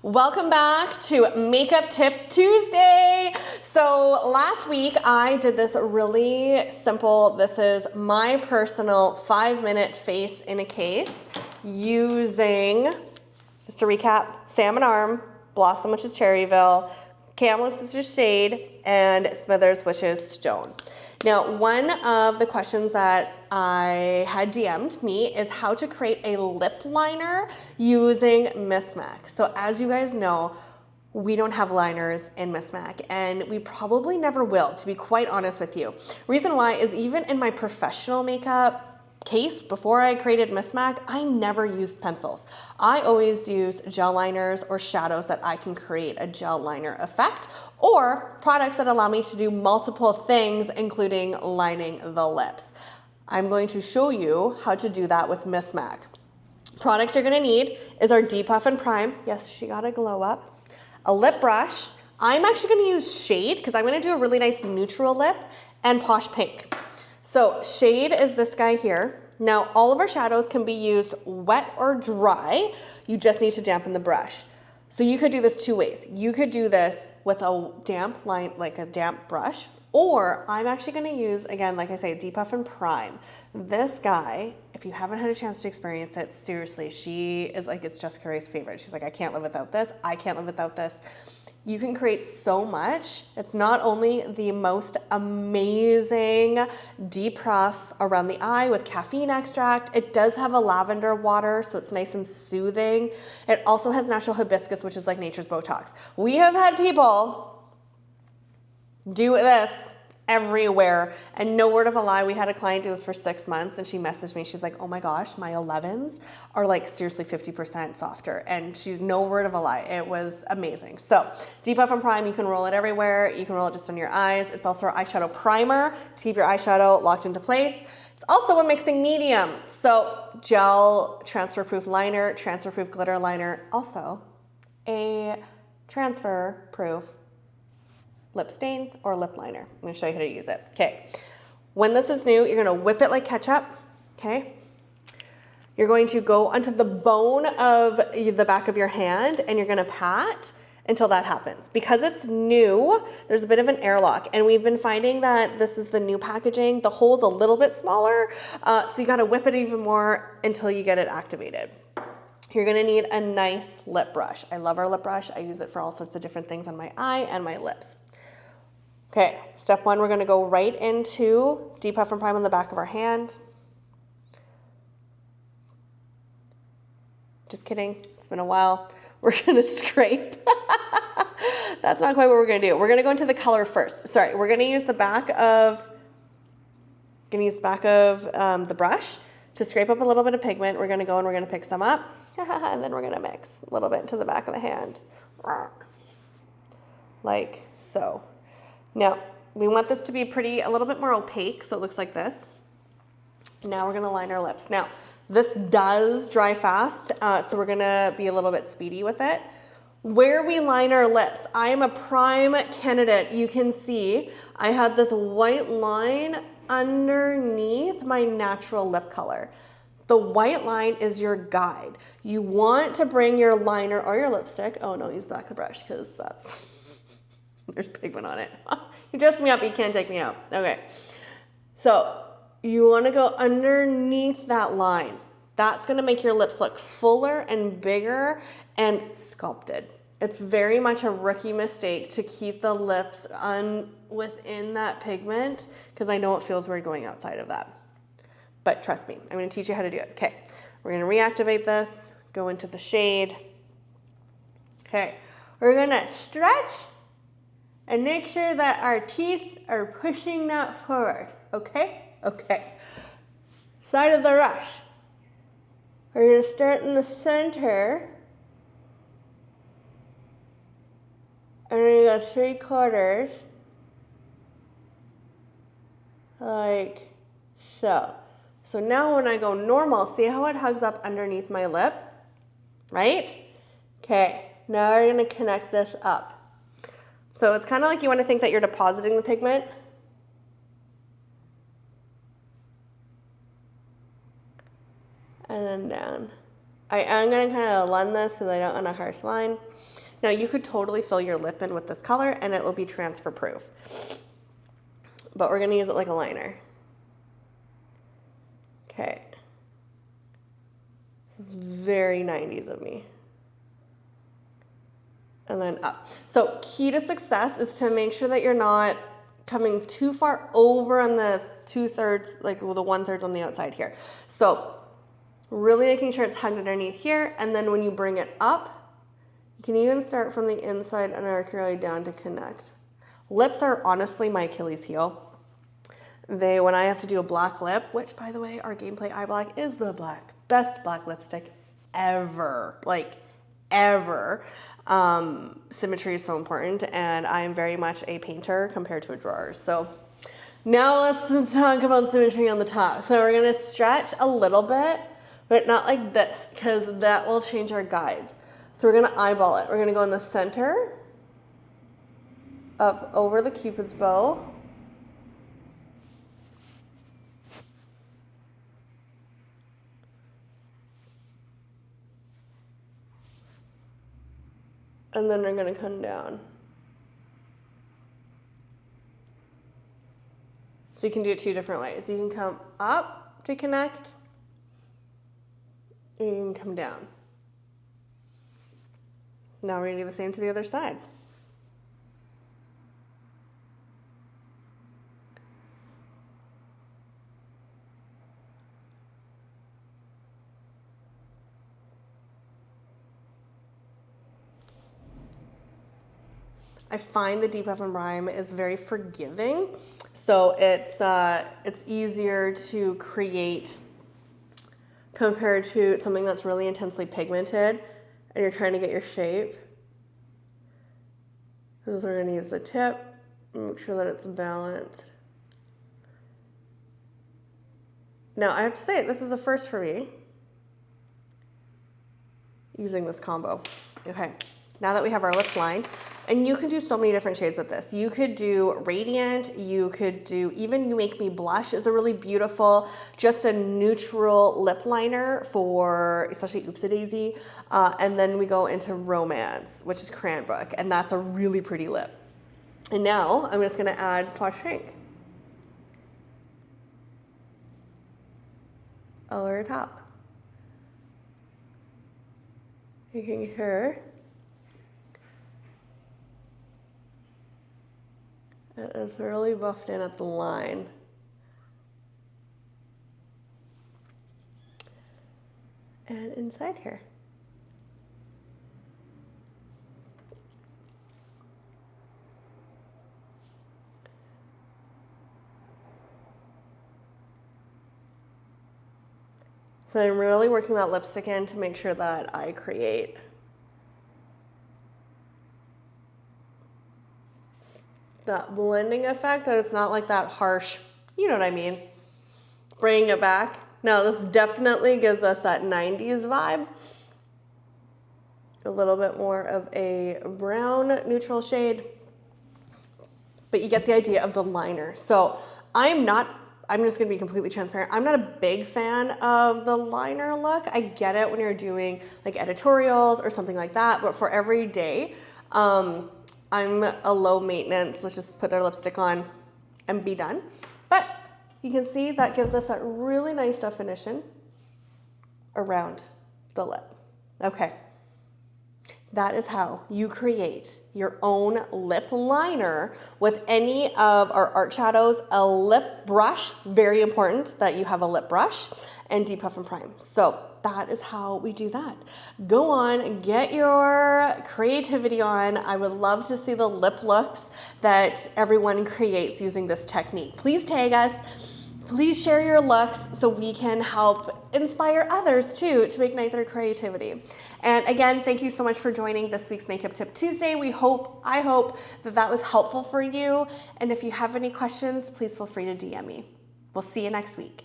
Welcome back to Makeup Tip Tuesday. So last week I did this really simple, this is my personal 5-minute face in a case using, just to recap, Salmon Arm, Blossom, which is Cherryville, Kamloops, which is Shade, and Smithers, which is Stone. Now, one of the questions that I had DM'd me is how to create a lip liner using MisMacK'er. So as you guys know, we don't have liners in MisMacK'er, and we probably never will, to be quite honest with you. Reason why is even in my professional makeup case, before I created MisMacK'er, I never used pencils. I always use gel liners or shadows that I can create a gel liner effect, or products that allow me to do multiple things, including lining the lips. I'm going to show you how to do that with MisMacK'er. Products you're gonna need is our Depuff Prime. Yes, she got a glow up. A lip brush. I'm actually gonna use Shade because I'm gonna do a really nice neutral lip, and Posh Pink. So Shade is this guy here. Now all of our shadows can be used wet or dry. You just need to dampen the brush. So you could do this two ways. You could do this with a damp line, like a damp brush, or I'm actually gonna use, again, like I say, Depuff Prime. This guy, if you haven't had a chance to experience it, seriously, she is like, it's Jessica Rae's favorite. She's like, I can't live without this. I can't live without this. You can create so much. It's not only the most amazing depuff around the eye with caffeine extract, it does have a lavender water, so it's nice and soothing. It also has natural hibiscus, which is like nature's Botox. We have had people do this everywhere, and no word of a lie, we had a client do this for 6 months, and she messaged me, she's like, oh my gosh, my 11s are like seriously 50% softer, and she's no word of a lie. It was amazing. So Depuff Prime, you can roll it everywhere. You can roll it just on your eyes. It's also our eyeshadow primer to keep your eyeshadow locked into place. It's also a mixing medium. So gel transfer proof liner, transfer proof glitter liner, also a transfer proof lip stain or lip liner. I'm gonna show you how to use it. Okay, when this is new, you're gonna whip it like ketchup, okay? You're going to go onto the bone of the back of your hand and you're gonna pat until that happens. Because it's new, there's a bit of an airlock, and we've been finding that this is the new packaging, the hole's a little bit smaller, so you gotta whip it even more until you get it activated. You're gonna need a nice lip brush. I love our lip brush. I use it for all sorts of different things on my eye and my lips. Okay, step one, we're gonna go right into Depuff Prime on the back of our hand. Just kidding, it's been a while. We're gonna scrape. That's not quite what we're gonna do. We're gonna go into the color first. Sorry, we're gonna use the back of, the brush to scrape up a little bit of pigment. We're gonna go and we're gonna pick some up, and then we're gonna mix a little bit into the back of the hand. Like so. Now, we want this to be a little bit more opaque, so it looks like this. Now we're gonna line our lips. Now, this does dry fast, so we're gonna be a little bit speedy with it. Where we line our lips, I am a prime candidate. You can see I had this white line underneath my natural lip color. The white line is your guide. You want to bring your liner or your lipstick, oh no, use the back of the brush because that's, there's pigment on it. You dressed me up, you can't take me out. Okay, so you wanna go underneath that line. That's gonna make your lips look fuller and bigger and sculpted. It's very much a rookie mistake to keep the lips within that pigment, because I know it feels weird going outside of that. But trust me, I'm gonna teach you how to do it. Okay, we're gonna reactivate this, go into the shade. Okay, we're gonna stretch and make sure that our teeth are pushing that forward, okay? Okay. Side of the rush. We're gonna start in the center, and we're gonna go 3/4, like so. So now when I go normal, see how it hugs up underneath my lip, right? Okay, now we're gonna connect this up. So it's kind of like you want to think that you're depositing the pigment. And then down. I am going to kind of blend this because I don't want a harsh line. Now you could totally fill your lip in with this color and it will be transfer proof. But we're going to use it like a liner. Okay. This is very 90s of me. And then up. So key to success is to make sure that you're not coming too far over on the 2/3, like the 1/3 on the outside here. So really making sure it's hugged underneath here. And then when you bring it up, you can even start from the inside and arc your way down to connect. Lips are honestly my Achilles heel. When I have to do a black lip, which by the way, our Gameplay Eye Black is the best black lipstick ever, like ever. Symmetry is so important, and I am very much a painter compared to a drawer. So now let's just talk about symmetry on the top. So we're gonna stretch a little bit, but not like this, because that will change our guides. So we're gonna eyeball it. We're gonna go in the center, up over the Cupid's bow, and then we're gonna come down. So you can do it 2 different ways. You can come up to connect, and you can come down. Now we're gonna do the same to the other side. I find the Depuff Prime is very forgiving, so it's easier to create compared to something that's really intensely pigmented and you're trying to get your shape. This is where we're going to use the tip, make sure that it's balanced. Now I have to say, this is a first for me, using this combo. Okay, now that we have our lips lined, and you can do so many different shades with this. You could do Radiant, you could do, even You Make Me Blush is a really beautiful, just a neutral lip liner for, especially Oopsie-Daisy. And then we go into Romance, which is Cranbrook, and that's a really pretty lip. And now I'm just gonna add Posh Pink all over top. Making sure it is really buffed in at the line. And inside here. So I'm really working that lipstick in to make sure that I create that blending effect, that it's not like that harsh, you know what I mean? Bringing it back. Now this definitely gives us that 90s vibe. A little bit more of a brown neutral shade, but you get the idea of the liner. So I'm just gonna be completely transparent. I'm not a big fan of the liner look. I get it when you're doing like editorials or something like that, but for every day, I'm a low maintenance, let's just put their lipstick on and be done. But you can see that gives us that really nice definition around the lip. Okay. That is how you create your own lip liner with any of our art shadows. A lip brush, very important that you have a lip brush, and Depuff Prime. So that is how we do that. Go on, get your creativity on. I would love to see the lip looks that everyone creates using this technique. Please tag us. Please share your looks so we can help inspire others too to ignite their creativity. And again, thank you so much for joining this week's Makeup Tip Tuesday. I hope that was helpful for you. And if you have any questions, please feel free to DM me. We'll see you next week.